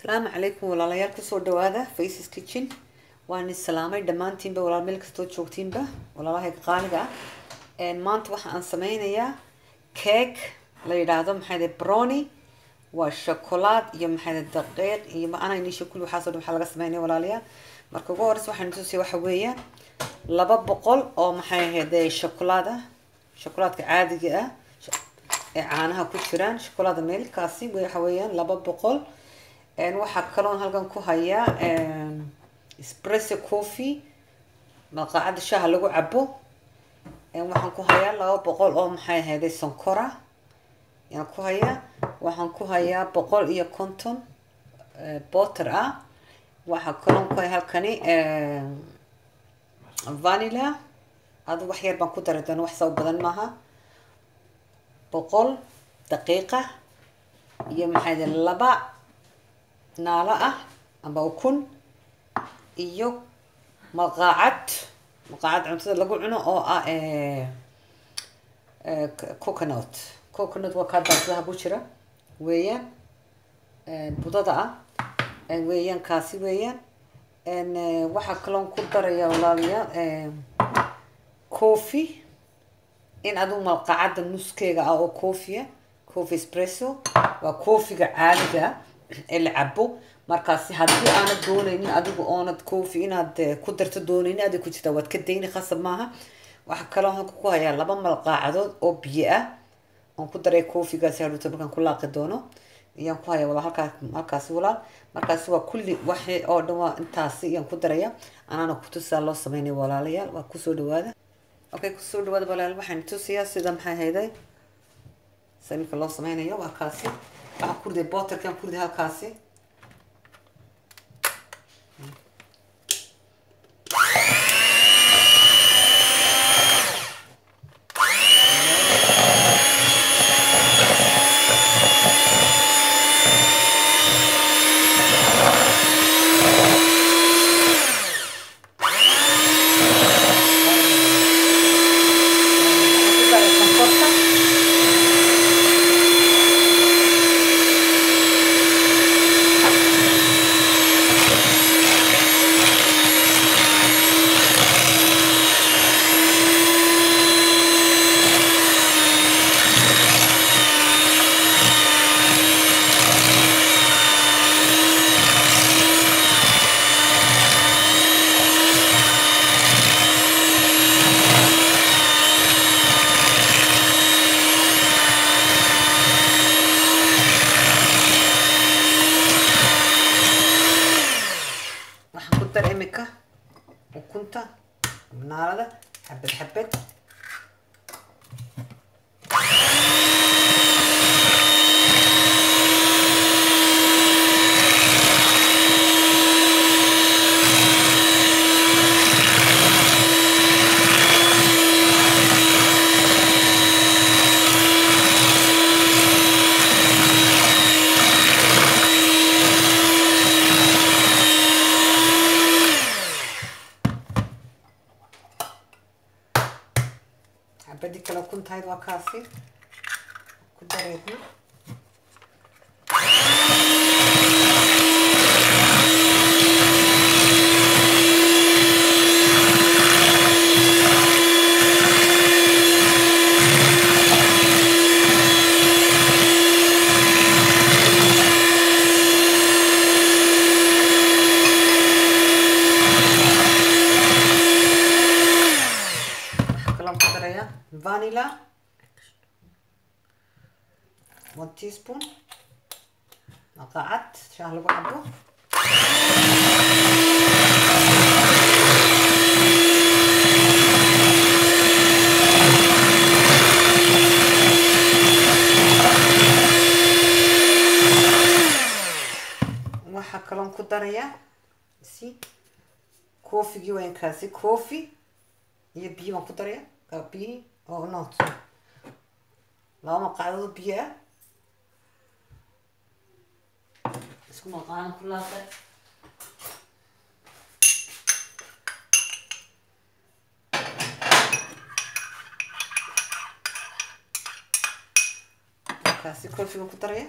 السلام عليكم walaalayaal kusoo dhawaada Faces Kitchen waan islaamay dhamaantiinba walaal meel kastoo joogtiinba walaalahay qaaliga maanta waxa aan sameynayaa cake la yiraahdo maxay brownie waa chocolate iyo maxay daqiiq iyo ma ana inii shakul waxa soo waxa laga sameeyaa walaalayaal marka ugu horeysa waxaan tusay waxa weeyaan 200 oo maxay ahayd chocolate caadiga ah ee caanaha ku jiraan chocolate milkaasi waxa weeyaan 200 waxa kaloon halkan ku haya espresso coffee maqaacad shaaha lagu cabo waxaan ku haya 200 oo maxay ahayd sonkora yaan ku haya waxaan ku haya 150 butter ah waxa kaloon ku haya halkani vanilla adu wax yar baan ku daray doon wax soo badan maaha 100 daqiiqa iyo maxay laba نالا أما أكون إيو مقاعد عنصر لقول عنه أو كوكونات وكذا ذهب بشرة ويا بطاطا ويا كاسي ويا إن واحد كلام كتر يا ولاديا كوفي إن أدو مقاعد النص كيجا أو كوفي إسبريسو وكوفي عادي اللي عبو markaasi hadii aan doonaynin adigu oonad coffee inaad ku darto doonaynin adigu ku jirta wad ka deeyni khasab maaha waxa kale oo ku haya laba malqaacadood oo biyo ah oo ku daray coffee gaas yaadu tabakan ku laaqi doono iyaan ku haya wala halkaas walaal markaasi waa kulli waxay oo dhawa intaasi iyaan ku daraya anana ku tusaa loo sameeyay walaalayaal waa ku soo dhawaada okay ku soo dhawaada walaal waxaan tusiyaa sida maxay hayday samika loo sameeyo waa kaasi waxa kurday butter kan kurday halkaasi إمكا وكنت بنارده حبة بدي كلو كنت هاي وكاسي كنت ريدنا vanilla 1 teaspoon مقعد شاه لو عبو waxa kaloon ku daraya si coffee وين كاسي coffee iyo biyo ku daraya كابي أو نوت لا ما قاعد بيا اسمه قاعد كلها كاسي كل شيء مكترية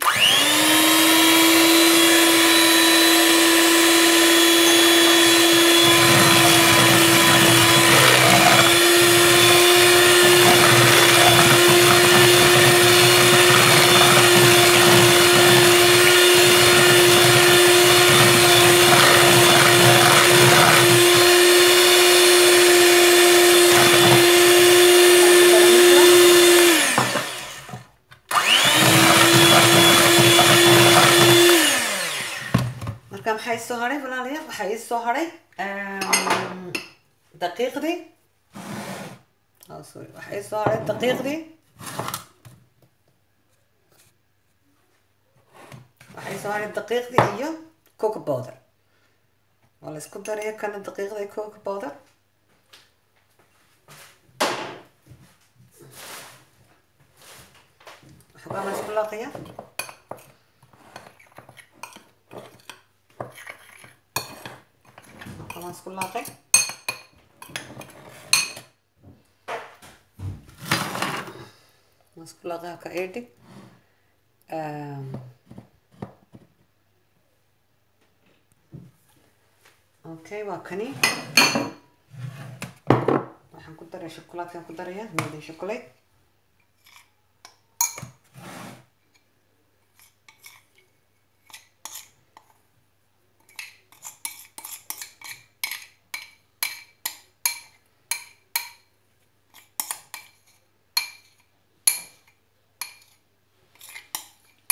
maxay soo haray walaalayaal waxaa ii soo haray daqiiqdii sorry waxaa ii soo haray daqiiqdii waxaa ii soo haray daqiiqdii iyo cocoa powder waa la isku daraya kana daqiiqda iyo cocoa powder waxbaa la isku laaqaya waxbaa isku laaqay isku laaqay halka eedhig okay waa kani waxaan ku daray shokolaadkaan ku daraya made chocolate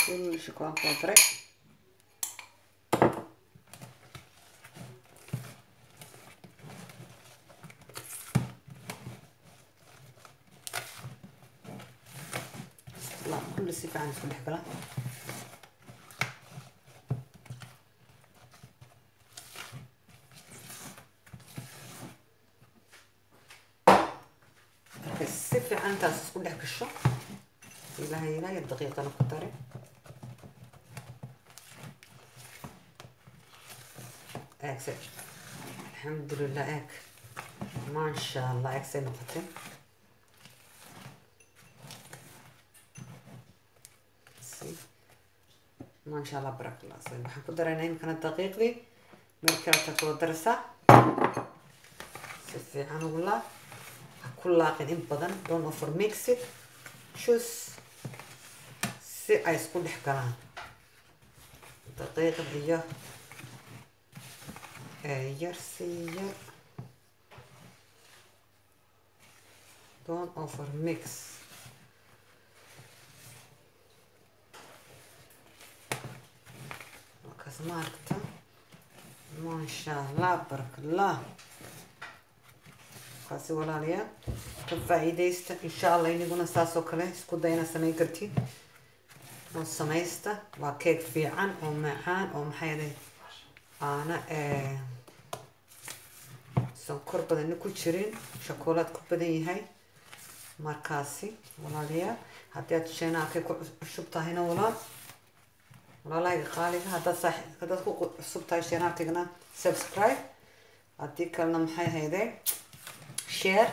كل شوكولاتة كوادري لا كل السيف عن كل حكرة السيف عن تاس كل حكرة الشق إلى هنا الدقيقة نقطري اكسل الحمد لله اك ما شاء الله اكسل نقطتين ما شاء الله بارك الله صحيح waxaan ku daraynaa imkana daqiiqdii markaa ku darsa si fiican ugu laaq ku laaqin in badan don't over mix it choose si ay isku dhex galaan daqiiqda iyo يرسي don't over mix وكزماركتا ما شاء الله بارك الله خاصي ولا ليا كفايديست ان شاء الله ينقونا ساسو كله اسكو داينا سمي كرتي وسميستا وكيك فيعان ومعان ومحيدي أنا sonkor badan ku jirin shokolaad ku badan yahay markaasi walaaliya hadii aad sheenaakay ku cusub tahayna walaalahay qaaliga hadda ku cusub tahay sheenaakayna subscribe hadii kalena maxay hayday share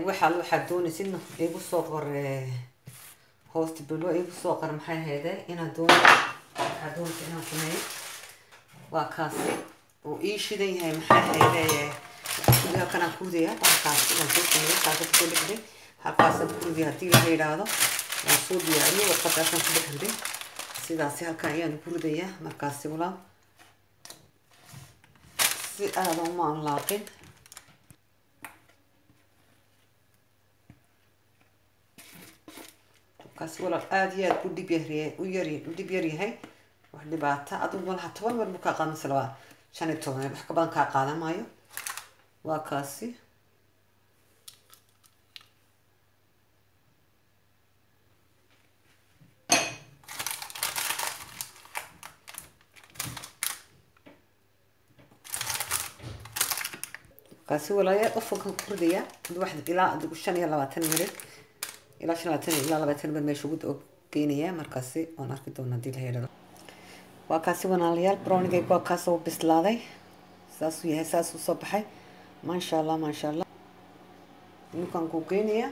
waxa doonaysin igu soo qor host bilo igu soo qor maxay hayday ina doonaysin ina sameeyo waa kaasi oo ii shidan yahay maxay hayday kudiga kana kudiga kaasi aan soo sameeyay kaasi ku dhigay halkaas kudiga hadii la yiraahdo waa soo diyaariyo waqtigaas ku dhigay sidaas halka ayaan ku ridaya markaasi walaal si aad uma laaqin kaasi walaal aad iyo aad ku dib yahay wax dhibaato adigu walaha 10 mar ka qaadan salwa 15 wax ka badan ka qaadan maayo waa kaasi kaasi walaaya qofka ku ridaya واحد ilaa 25 minute ilaa 25 ilaa 20 minute meesha ugu geynaya markaasi aan arki doona dil heerada waa kaasi walaalayaal browniga waa kaas oo bislaaday saas uu yahay saas uu soo baxay ma sha Allah ninkan ku geynaya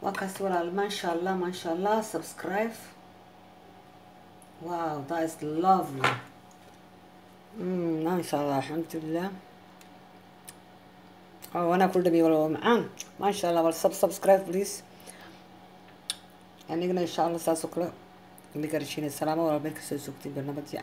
وكاس ولا ما شاء الله subscribe wow that is lovely ما شاء الله الحمد لله وانا كل دمي ولا معان ما شاء الله subscribe please يعني ان شاء الله ساسو كلا اللي قرشين السلامه ولا بك سوقتي برنامج